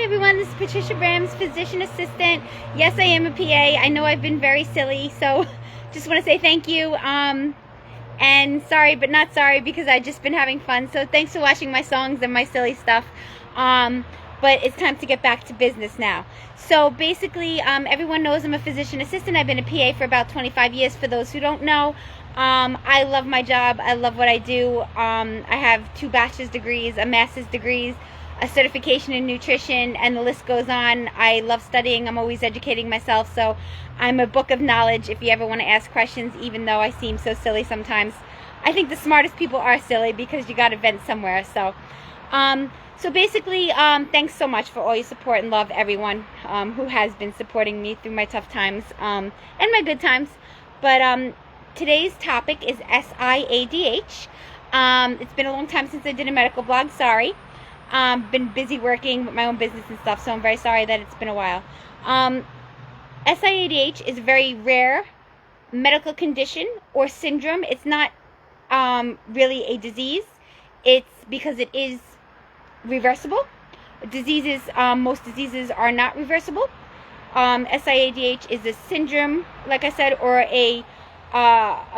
everyone, this is Patricia Brims, physician assistant. Yes, I am a PA. I know I've been very silly, so just want to say thank you. And sorry, but not sorry, because I've just been having fun. So thanks for watching my songs and my silly stuff. But it's time to get back to business now. So basically, everyone knows I'm a physician assistant. I've been a PA for about 25 years, for those who don't know. I love my job. I love what I do. I have 2 bachelor's degrees, a master's degree, a certification in nutrition, and the list goes on. I love studying. I'm always educating myself, so I'm a book of knowledge if you ever want to ask questions, even though I seem so silly sometimes. I think the smartest people are silly because you got to vent somewhere. So basically, thanks so much for all your support and love, everyone who has been supporting me through my tough times and my good times. But today's topic is SIADH. It's been a long time since I did a medical blog, sorry. Been busy working with my own business and stuff, so I'm very sorry that it's been a while. SIADH is a very rare medical condition or syndrome. It's not really a disease. It's because it is reversible. Diseases, most diseases are not reversible. SIADH is a syndrome, like I said, or a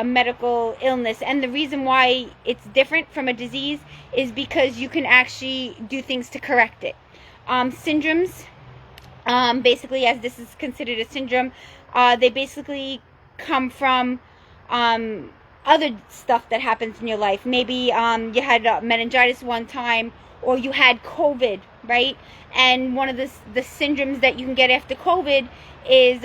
medical illness, and the reason why it's different from a disease is because you can actually do things to correct it. Syndromes, basically, as this is considered a syndrome, they basically come from other stuff that happens in your life. Maybe you had meningitis one time, or you had COVID, right? And one of the syndromes that you can get after COVID is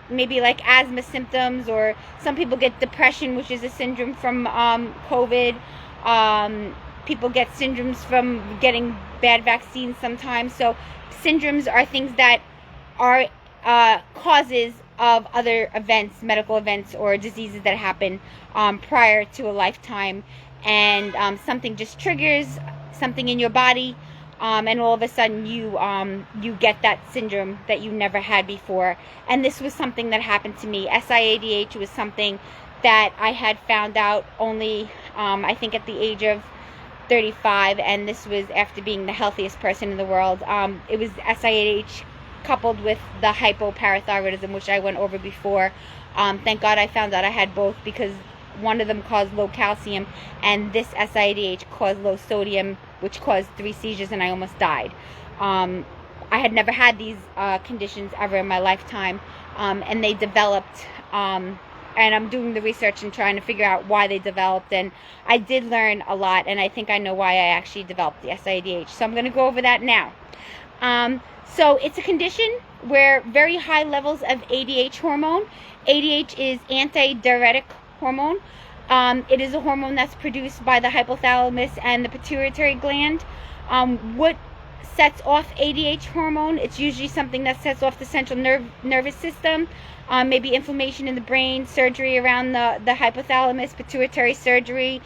maybe like asthma symptoms, or some people get depression, which is a syndrome from COVID. People get syndromes from getting bad vaccines sometimes. So syndromes are things that are causes of other events, medical events, or diseases that happen prior to a lifetime, and something just triggers something in your body, and all of a sudden you get that syndrome that you never had before. And this was something that happened to me. SIADH was something that I had found out only I think at the age of 35, and this was after being the healthiest person in the world. It was SIADH coupled with the hypoparathyroidism, which I went over before. Thank God I found out I had both, because one of them caused low calcium, and this SIADH caused low sodium, which caused 3 seizures, and I almost died. I had never had these conditions ever in my lifetime, and they developed, and I'm doing the research and trying to figure out why they developed, and I did learn a lot, and I think I know why I actually developed the SIADH. So I'm going to go over that now. So it's a condition where very high levels of ADH hormone. ADH is antidiuretic hormone. It is a hormone that's produced by the hypothalamus and the pituitary gland. What sets off ADH hormone? It's usually something that sets off the central nervous system. Maybe inflammation in the brain, surgery around the hypothalamus, pituitary surgery.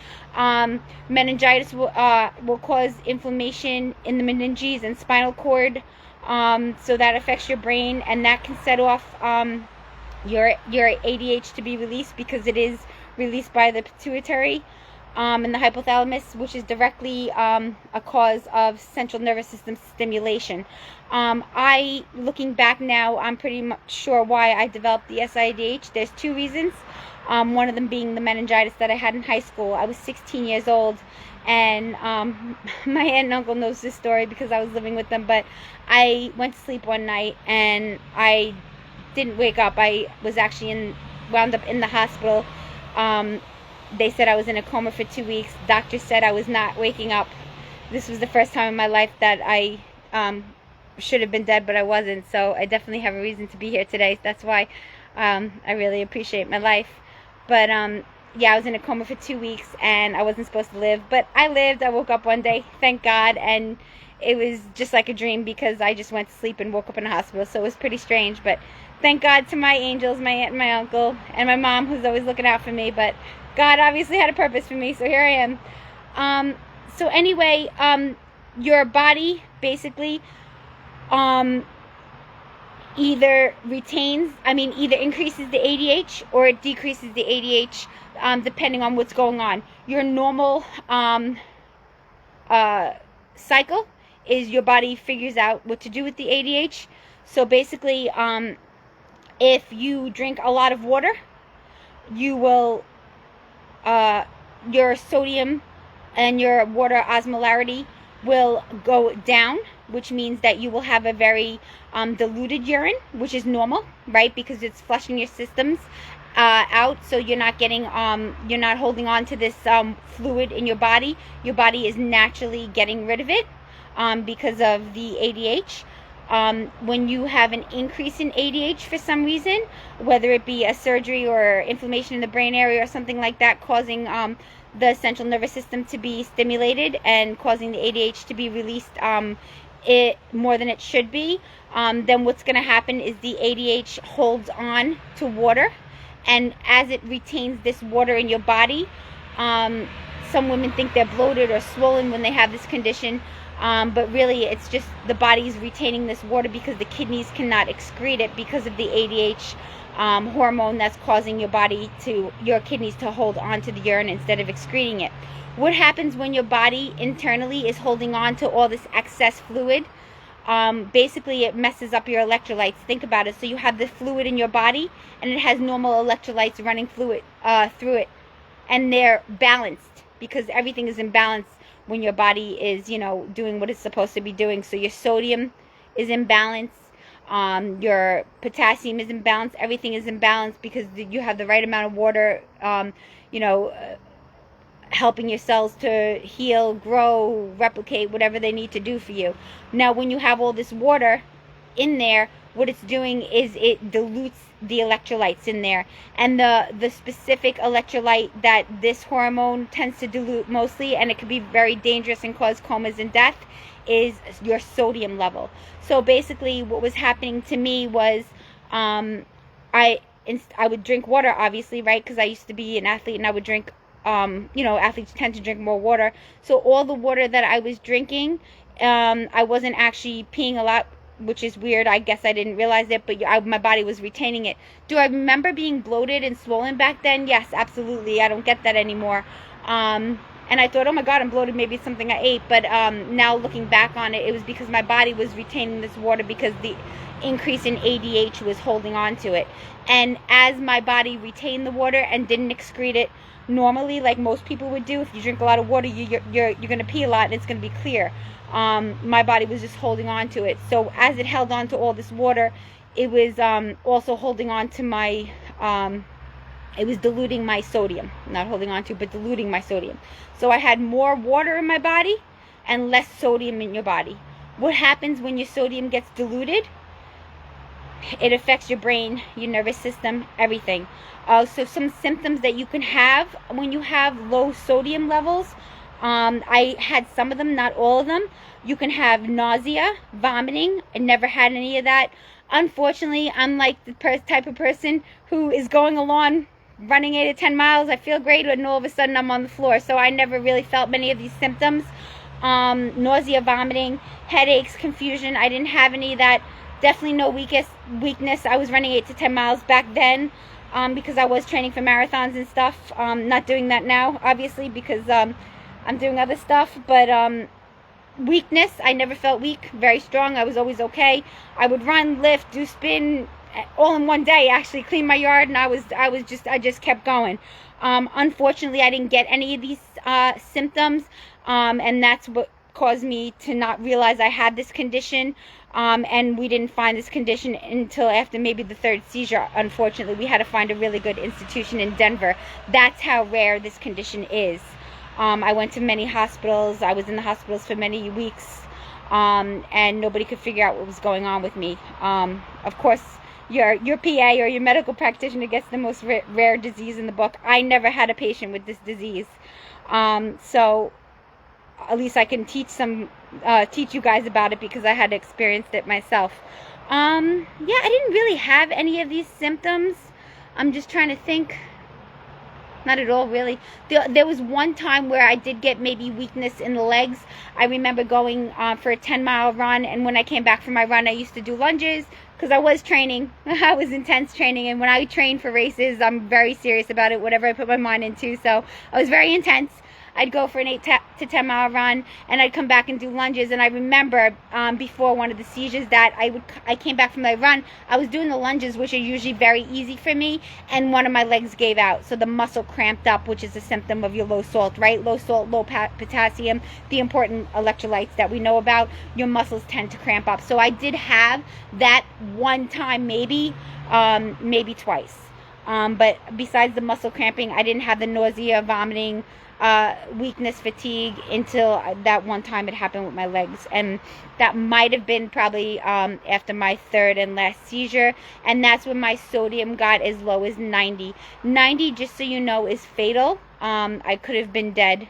Meningitis will cause inflammation in the meninges and spinal cord. So that affects your brain, and that can set off your ADH to be released, because it is released by the pituitary and the hypothalamus, which is directly a cause of central nervous system stimulation. Looking back now, I'm pretty much sure why I developed the SIADH. There's 2 reasons. One of them being the meningitis that I had in high school. I was 16 years old, and my aunt and uncle knows this story because I was living with them, but I went to sleep one night and I didn't wake up. I was actually wound up in the hospital. They said I was in a coma for 2 weeks. Doctor said I was not waking up. This was the first time in my life that I should have been dead, but I wasn't. So I definitely have a reason to be here today. That's why I really appreciate my life. But yeah, I was in a coma for 2 weeks, and I wasn't supposed to live, but I lived. I woke up one day, thank God, and it was just like a dream, because I just went to sleep and woke up in a hospital. So it was pretty strange, but thank God to my angels, my aunt and my uncle, and my mom, who's always looking out for me. But God obviously had a purpose for me, so here I am. So anyway, your body basically either increases the ADH or it decreases the ADH, depending on what's going on. Your normal cycle is your body figures out what to do with the ADH. So basically, if you drink a lot of water, you will, your sodium and your water osmolarity will go down, which means that you will have a very diluted urine, which is normal, right? Because it's flushing your systems out, so you're not getting, you're not holding on to this fluid in your body. Your body is naturally getting rid of it because of the ADH. When you have an increase in ADH for some reason, whether it be a surgery or inflammation in the brain area or something like that, causing the central nervous system to be stimulated and causing the ADH to be released more than it should be, then what's going to happen is the ADH holds on to water, and as it retains this water in your body, some women think they're bloated or swollen when they have this condition. But really it's just the body's retaining this water because the kidneys cannot excrete it because of the ADH hormone that's causing your kidneys to hold on to the urine instead of excreting it. What happens when your body internally is holding on to all this excess fluid? Basically it messes up your electrolytes. Think about it. So you have the fluid in your body and it has normal electrolytes running through it, and they're balanced because everything is in balance when your body is, doing what it's supposed to be doing. So your sodium is in balance, your potassium is in balance, everything is in balance because you have the right amount of water, helping your cells to heal, grow, replicate, whatever they need to do for you. Now, when you have all this water in there, what it's doing is it dilutes the electrolytes in there, and the specific electrolyte that this hormone tends to dilute mostly, and it can be very dangerous and cause comas and death, is your sodium level. So basically what was happening to me was I would drink water, obviously, right, because I used to be an athlete and I would drink, athletes tend to drink more water. So all the water that I was drinking, I wasn't actually peeing a lot, which is weird. I guess I didn't realize it, but my body was retaining it. Do I remember being bloated and swollen back then? Yes, absolutely. I don't get that anymore. And I thought, oh my God, I'm bloated. Maybe it's something I ate. But now looking back on it, it was because my body was retaining this water because the increase in ADH was holding on to it. And as my body retained the water and didn't excrete it normally, like most people would do, if you drink a lot of water, you're going to pee a lot and it's going to be clear. My body was just holding on to it. So as it held on to all this water, it was also holding on to my, it was diluting my sodium. Not holding on to, but diluting my sodium. So I had more water in my body and less sodium in your body. What happens when your sodium gets diluted? It affects your brain, your nervous system, everything. So some symptoms that you can have when you have low sodium levels, I had some of them, not all of them. You can have nausea, vomiting. I never had any of that. Unfortunately, I'm like the type of person who is going along, running 8 to 10 miles. I feel great, and all of a sudden I'm on the floor. So I never really felt many of these symptoms. Nausea, vomiting, headaches, confusion. I didn't have any of that. Definitely no weakness. I was running 8 to 10 miles back then because I was training for marathons and stuff. Not doing that now, obviously, because I'm doing other stuff. But weakness, I never felt weak. Very strong. I was always okay. I would run, lift, do spin, all in one day. Actually, clean my yard, and I just kept going. Unfortunately, I didn't get any of these symptoms, and that's what caused me to not realize I had this condition. And we didn't find this condition until after maybe the third seizure. Unfortunately, we had to find a really good institution in Denver. That's how rare this condition is. I went to many hospitals. I was in the hospitals for many weeks, and nobody could figure out what was going on with me. Of course, your PA or your medical practitioner gets the most rare disease in the book. I never had a patient with this disease. So at least I can teach you guys about it because I had experienced it myself. Yeah, I didn't really have any of these symptoms. I'm just trying to think. Not at all, really. There was one time where I did get maybe weakness in the legs. I remember going for a 10-mile run, and when I came back from my run, I used to do lunges because I was training. I was intense training, and when I train for races, I'm very serious about it, whatever I put my mind into. So I was very intense. I'd go for an 8 to 10 mile run, and I'd come back and do lunges. And I remember before one of the seizures that I came back from my run, I was doing the lunges, which are usually very easy for me, and one of my legs gave out. So the muscle cramped up, which is a symptom of your low salt, right? Low salt, low potassium, the important electrolytes that we know about, your muscles tend to cramp up. So I did have that one time, maybe twice. But besides the muscle cramping, I didn't have the nausea, vomiting, weakness, fatigue until that one time it happened with my legs. And that might have been probably after my third and last seizure. And that's when my sodium got as low as 90. 90, just so you know, is fatal. I could have been dead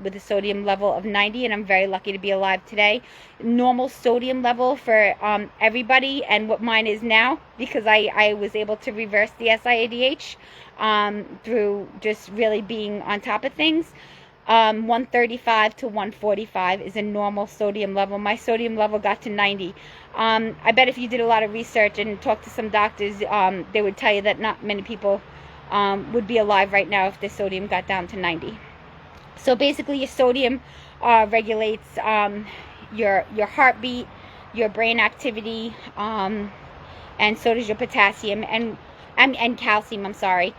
with a sodium level of 90, and I'm very lucky to be alive today. Normal sodium level for everybody, and what mine is now, because I was able to reverse the SIADH through just really being on top of things. 135 to 145 is a normal sodium level. My sodium level got to 90. I bet if you did a lot of research and talked to some doctors, they would tell you that not many people would be alive right now if their sodium got down to 90. So basically, your sodium regulates your heartbeat, your brain activity, and so does your potassium and calcium. I'm sorry.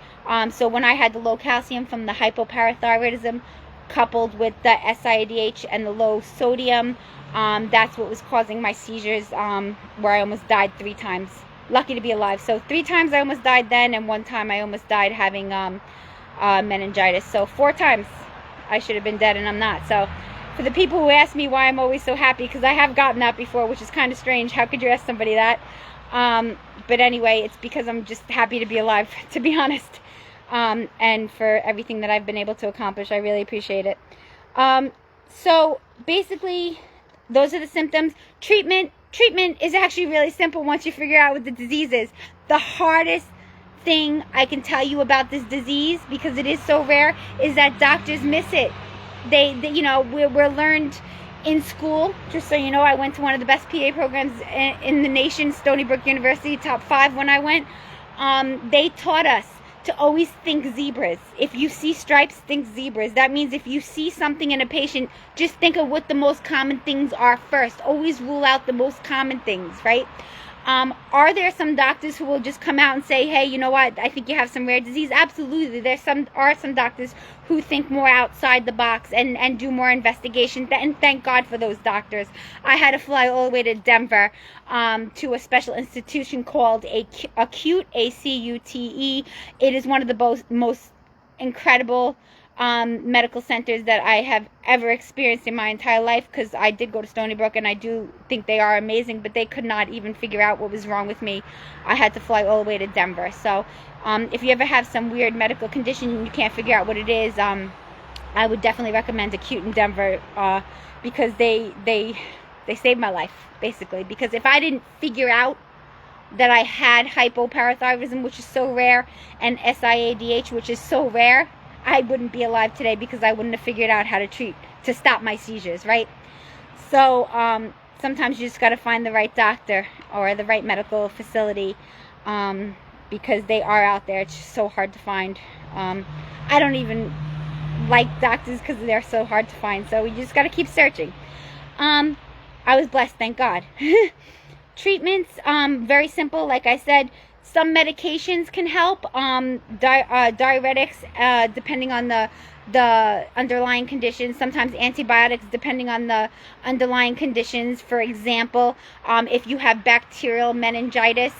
So when I had the low calcium from the hypoparathyroidism, coupled with the SIADH and the low sodium, that's what was causing my seizures, where I almost died 3 times. Lucky to be alive. So 3 times I almost died then, and 1 time I almost died having meningitis. So 4 times. I should have been dead, and I'm not. So for the people who ask me why I'm always so happy, because I have gotten that before, which is kind of strange. How could you ask somebody that? But anyway, it's because I'm just happy to be alive, to be honest. And for everything that I've been able to accomplish, I really appreciate it. So basically, those are the symptoms. Treatment is actually really simple once you figure out what the disease is. The hardest thing I can tell you about this disease, because it is so rare, is that doctors miss it. They you know, we're learned in school. Just so you know, I went to one of the best PA programs in the nation, Stony Brook University, top 5 when I went. They taught us to always think zebras. If you see stripes, think zebras. That means if you see something in a patient, just think of what the most common things are first. Always rule out the most common things, right? Are there some doctors who will just come out and say, hey, you know what, I think you have some rare disease? Absolutely. There are some doctors who think more outside the box and do more investigation, and thank God for those doctors. I had to fly all the way to Denver to a special institution called Acute, ACUTE. It is one of the most incredible medical centers that I have ever experienced in my entire life, because I did go to Stony Brook and I do think they are amazing, but they could not even figure out what was wrong with me. I had to fly all the way to Denver. So if you ever have some weird medical condition and you can't figure out what it is, I would definitely recommend Acute in Denver, because they saved my life, basically. Because if I didn't figure out that I had hypoparathyroidism, which is so rare, and SIADH, which is so rare, I wouldn't be alive today, because I wouldn't have figured out how to stop my seizures, right? So sometimes you just got to find the right doctor or the right medical facility, because they are out there. It's just so hard to find. I don't even like doctors because they're so hard to find, so we just got to keep searching. I was blessed, thank God. Treatments, very simple, like I said. Some medications can help, diuretics, depending on the underlying conditions. Sometimes antibiotics, depending on the underlying conditions. For example, if you have bacterial meningitis,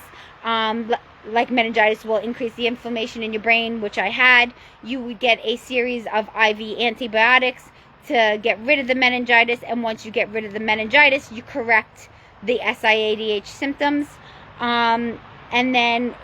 like meningitis will increase the inflammation in your brain, which I had, you would get a series of IV antibiotics to get rid of the meningitis. And once you get rid of the meningitis, you correct the SIADH symptoms. And then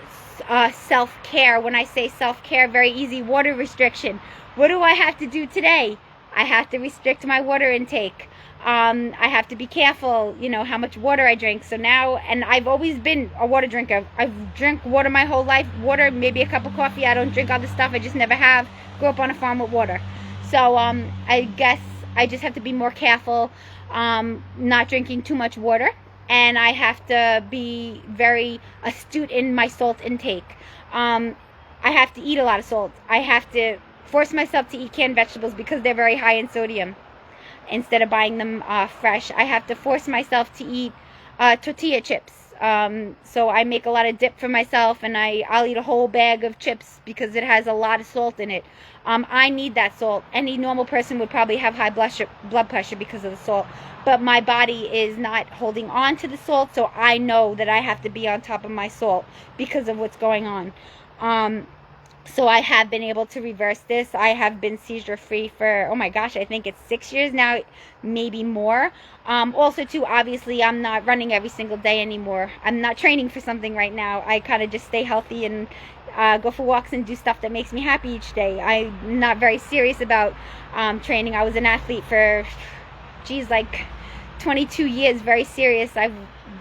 self-care. When I say self-care, very easy. Water restriction. What do I have to do today? I have to restrict my water intake. I have to be careful, you know, how much water I drink. So now, and I've always been a water drinker. I've drank water my whole life. Water, maybe a cup of coffee. I don't drink other stuff. I just never have. Grew up on a farm with water. So I guess I just have to be more careful, not drinking too much water. And I have to be very astute in my salt intake. I have to eat a lot of salt. I have to force myself to eat canned vegetables because they're very high in sodium. Instead of buying them fresh, I have to force myself to eat tortilla chips. So I make a lot of dip for myself, and I'll eat a whole bag of chips because it has a lot of salt in it. I need that salt. Any normal person would probably have high blood pressure because of the salt, but my body is not holding on to the salt, so I know that I have to be on top of my salt because of what's going on. So I have been able to reverse this. I have been seizure free for, oh my gosh, I think it's 6 years now, maybe more. Also too, obviously I'm not running every single day anymore. I'm not training for something right now. I kind of just stay healthy and go for walks and do stuff that makes me happy each day. I'm not very serious about training. I was an athlete for, geez, like 22 years, very serious. I've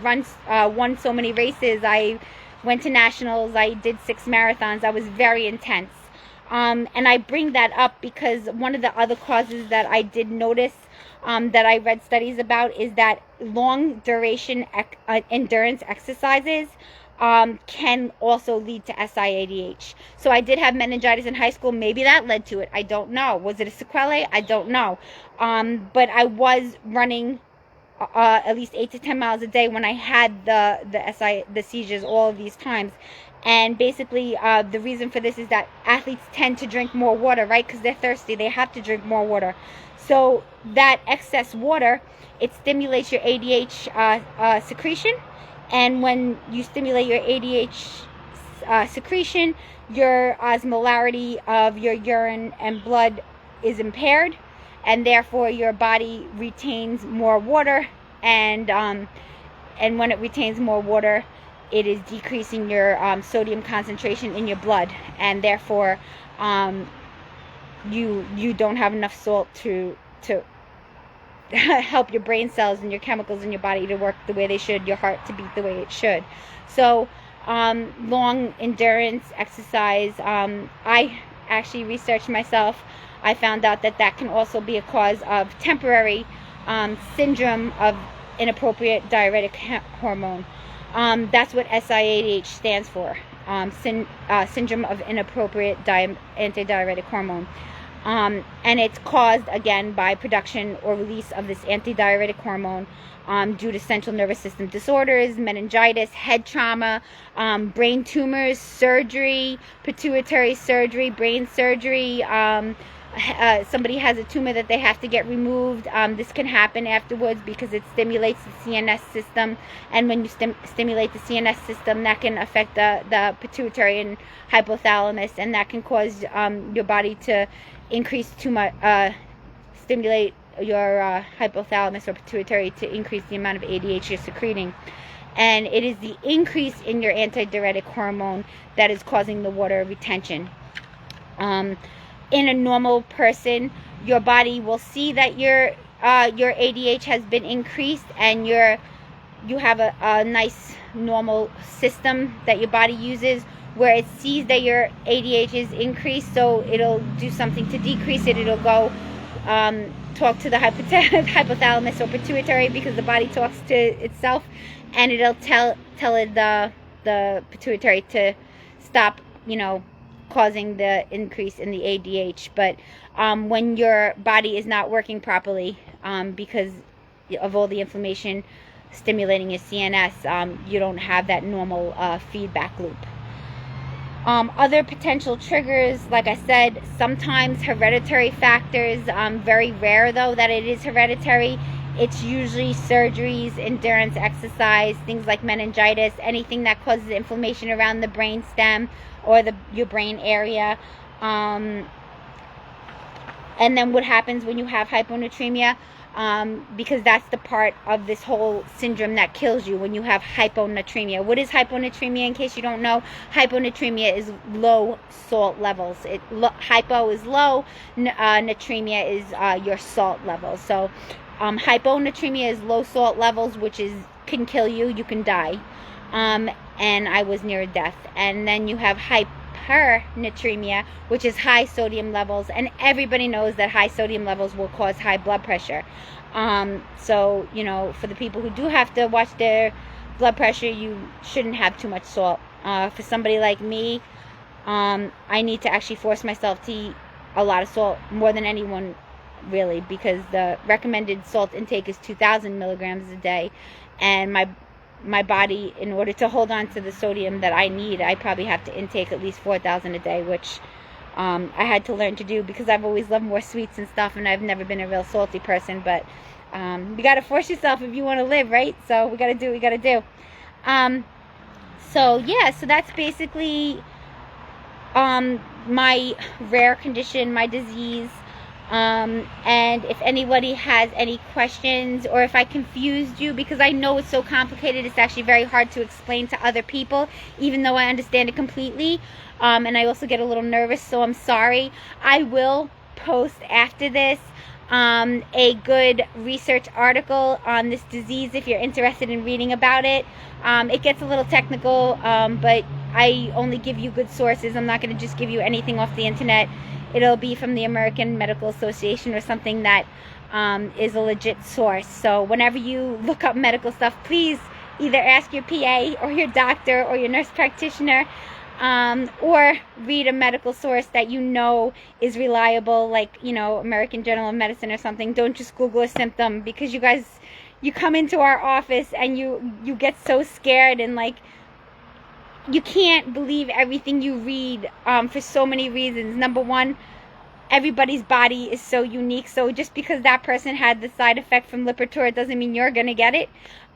won so many races. I went to nationals. I did 6 marathons. I was very intense. And I bring that up because one of the other causes that I did notice that I read studies about is that long duration endurance exercises can also lead to SIADH. So I did have meningitis in high school. Maybe that led to it. I don't know. Was it a sequelae? I don't know. But I was running at least 8 to 10 miles a day when I had the seizures all of these times. And basically the reason for this is that athletes tend to drink more water, right? Because they're thirsty. They have to drink more water. So that excess water, it stimulates your ADH secretion. And when you stimulate your ADH secretion, your osmolarity of your urine and blood is impaired, and therefore your body retains more water, and when it retains more water, it is decreasing your sodium concentration in your blood, and therefore you don't have enough salt to help your brain cells and your chemicals in your body to work the way they should, your heart to beat the way it should. So long endurance exercise, I actually researched myself. I found out that that can also be a cause of temporary syndrome of inappropriate diuretic hormone. That's what SIADH stands for, syndrome of inappropriate antidiuretic hormone. And it's caused, again, by production or release of this antidiuretic hormone due to central nervous system disorders, meningitis, head trauma, brain tumors, surgery, pituitary surgery, brain surgery. Somebody has a tumor that they have to get removed. This can happen afterwards because it stimulates the CNS system, and when you stimulate the CNS system, that can affect the pituitary and hypothalamus, and that can cause your body to increase too much, stimulate your hypothalamus or pituitary to increase the amount of ADH you're secreting. And it is the increase in your antidiuretic hormone that is causing the water retention. In a normal person, your body will see that your ADH has been increased, and you have a nice normal system that your body uses where it sees that your ADH is increased, so it'll do something to decrease it. It'll go talk to the hypothalamus or pituitary, because the body talks to itself, and it'll tell it the pituitary to stop, causing the increase in the ADH. But when your body is not working properly because of all the inflammation stimulating your CNS, you don't have that normal feedback loop. Other potential triggers, like I said, sometimes hereditary factors, very rare though that it is hereditary. It's usually surgeries, endurance exercise, things like meningitis, anything that causes inflammation around the brain stem or your brain area. And then what happens when you have hyponatremia, because that's the part of this whole syndrome that kills you when you have hyponatremia. What is hyponatremia, in case you don't know? Hyponatremia is low salt levels. Hypo is low, natremia is your salt levels. So hyponatremia is low salt levels, which can kill you. You can die. And I was near death. And then you have hypernatremia, which is high sodium levels, and everybody knows that high sodium levels will cause high blood pressure. So for the people who do have to watch their blood pressure, you shouldn't have too much salt. For somebody like me, I need to actually force myself to eat a lot of salt, more than anyone really, because the recommended salt intake is 2,000 milligrams a day, and my body, in order to hold on to the sodium that I need, I probably have to intake at least 4,000 a day, which I had to learn to do because I've always loved more sweets and stuff, and I've never been a real salty person. But you got to force yourself if you want to live, right? So we got to do what we got to do. So yeah, so that's basically my rare condition, my disease. And if anybody has any questions, or if I confused you, because I know it's so complicated, it's actually very hard to explain to other people, even though I understand it completely. And I also get a little nervous, so I'm sorry. I will post after this a good research article on this disease if you're interested in reading about it. It gets a little technical, but I only give you good sources. I'm not going to just give you anything off the internet. It'll be from the American Medical Association or something that is a legit source. So whenever you look up medical stuff, please either ask your PA or your doctor or your nurse practitioner, or read a medical source that you know is reliable, like, you know, American Journal of Medicine or something. Don't just Google a symptom, because you guys, you come into our office and you get so scared, and like, you can't believe everything you read for so many reasons. Number one, everybody's body is so unique. So just because that person had the side effect from Lipitor, it doesn't mean you're going to get it.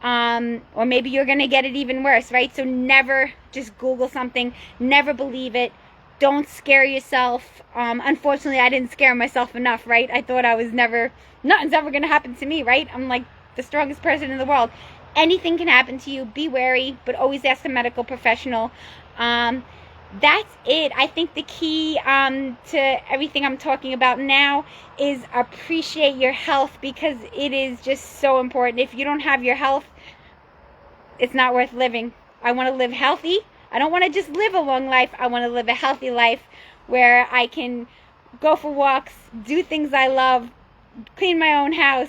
Or maybe you're going to get it even worse, right? So never just Google something. Never believe it. Don't scare yourself. Unfortunately, I didn't scare myself enough, right? I thought I was nothing's ever going to happen to me, right? I'm like the strongest person in the world. Anything can happen to you. Be wary, but always ask a medical professional. That's it. I think the key to everything I'm talking about now is appreciate your health, because it is just so important. If you don't have your health, it's not worth living. I want to live healthy. I don't want to just live a long life. I want to live a healthy life where I can go for walks, do things I love, clean my own house,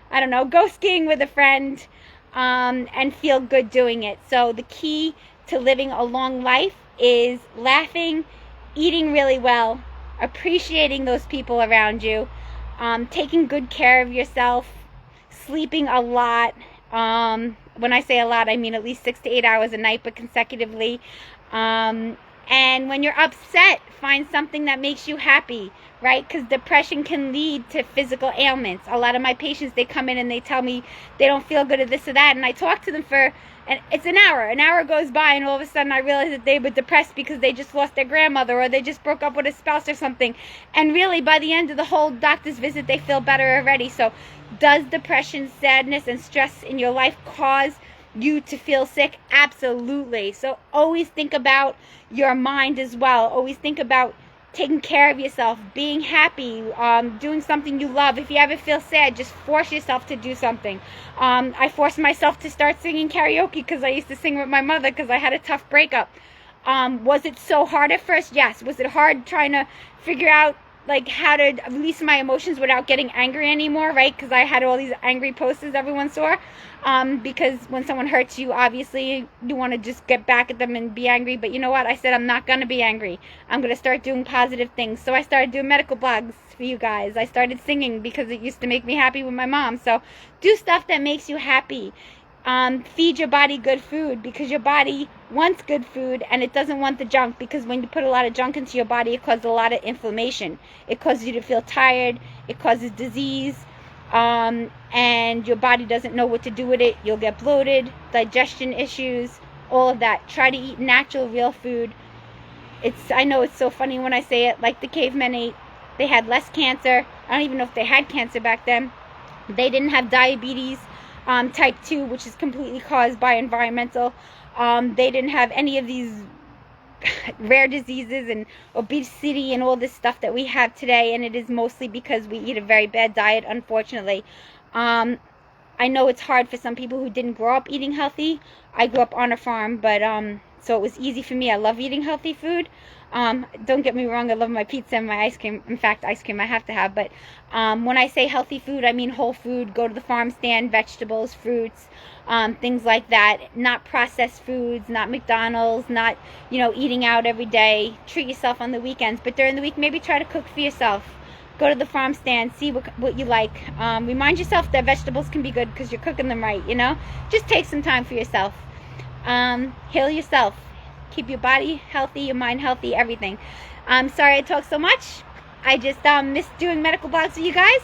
I don't know, go skiing with a friend, and feel good doing it. So the key to living a long life is laughing, eating really well, appreciating those people around you, taking good care of yourself, sleeping a lot. When I say a lot, I mean at least 6 to 8 hours a night, but consecutively. And when you're upset, find something that makes you happy, right? Because depression can lead to physical ailments. A lot of my patients, they come in and they tell me they don't feel good at this or that, and I talk to them for, and it's an hour. An hour goes by, and all of a sudden I realize that they were depressed because they just lost their grandmother, or they just broke up with a spouse or something. And really, by the end of the whole doctor's visit, they feel better already. So does depression, sadness, and stress in your life cause you to feel sick? Absolutely. So always think about your mind as well. Always think about taking care of yourself, being happy, doing something you love. If you ever feel sad, just force yourself to do something. I forced myself to start singing karaoke because I used to sing with my mother because I had a tough breakup. Was it so hard at first? Yes. Was it hard trying to figure out like how to release my emotions without getting angry anymore, right? Because I had all these angry posters everyone saw. Because when someone hurts you, obviously you want to just get back at them and be angry. But you know what? I said I'm not going to be angry. I'm going to start doing positive things. So I started doing medical blogs for you guys. I started singing because it used to make me happy with my mom. So do stuff that makes you happy. Feed your body good food, because your body wants good food and it doesn't want the junk, because when you put a lot of junk into your body, it causes a lot of inflammation. It causes you to feel tired. It causes disease. And your body doesn't know what to do with it. You'll get bloated, digestion issues, all of that. Try to eat natural, real food. I know it's so funny when I say it, like the cavemen ate. They had less cancer. I don't even know if they had cancer back then. They didn't have diabetes type 2, which is completely caused by environmental. They didn't have any of these rare diseases and obesity and all this stuff that we have today, and it is mostly because we eat a very bad diet, unfortunately. I know it's hard for some people who didn't grow up eating healthy. I grew up on a farm, but so it was easy for me. I love eating healthy food. Don't get me wrong, I love my pizza and my ice cream. In fact, ice cream I have to have. But when I say healthy food, I mean whole food. Go to the farm stand, vegetables, fruits, things like that. Not processed foods, not McDonald's, not, you know, eating out every day. Treat yourself on the weekends. But during the week, maybe try to cook for yourself. Go to the farm stand, see what you like. Remind yourself that vegetables can be good because you're cooking them right, you know? Just take some time for yourself. Heal yourself. Keep your body healthy, your mind healthy, everything. I'm sorry I talk so much. I just miss doing medical blogs with you guys.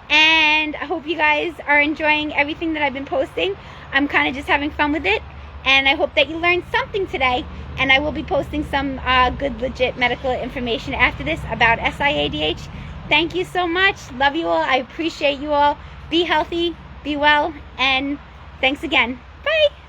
And I hope you guys are enjoying everything that I've been posting. I'm kind of just having fun with it. And I hope that you learned something today. And I will be posting some good, legit medical information after this about SIADH. Thank you so much. Love you all. I appreciate you all. Be healthy, be well, and thanks again. Bye.